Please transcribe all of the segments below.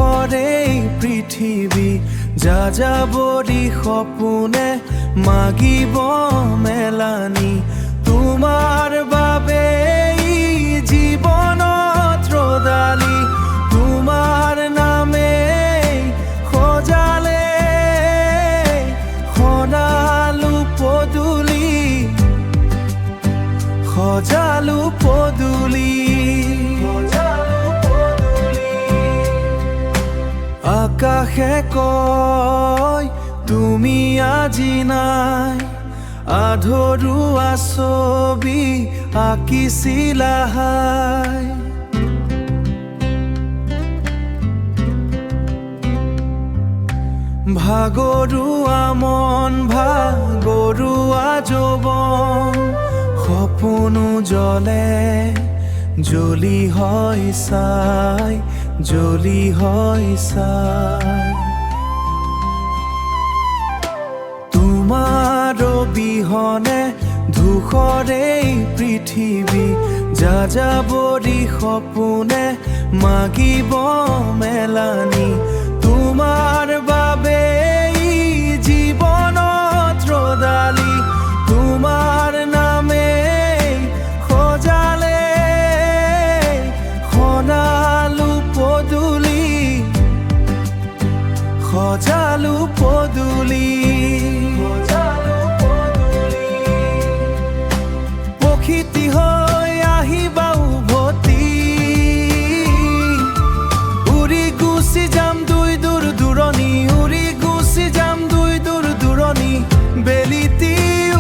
দুখৰে পৃথিৱী যাযাবৰী সপোনে মাগিব মেলানি তোমাৰ বাবে জীৱনত ৰদালি তোমাৰ নামে সজালে সজালো পদূলি আকাশে কয় তুমি আজি নাই আধৰুৱা ছবি আঁকিছিলা হাই ভাগৰুৱা মন ভাগৰুৱা যৌৱন সপোনো জ্বলে জ্বলি হয় চাই জ্বলি হয় চাই তোমাৰ অবিহনে ধূসৰে পৃথিৱী যাযাবৰী সপোনে মাগিব মেলানি তোমাৰ বাবে জীৱনত ৰদালি তোমাৰ নামে সজালে সজালো পদূলি প্ৰকৃতি হৈ আহিবা উভতি উৰি গুচি যাম দুই দূৰ দূৰণি উৰি গুচি যাম দুই দূৰ দূৰণি বেলিতি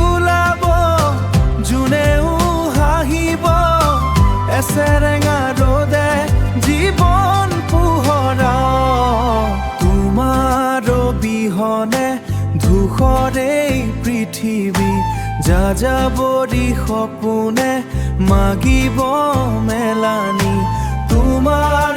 ওলাব জোনেও হাঁহিব এছেৰেঙা ৰ'দে জীৱন পোহৰা তোমাৰ অবিহনে ধূসৰে পৃথিৱী যাযাবৰী সপোনে মাগিব মেলানি তোমাৰ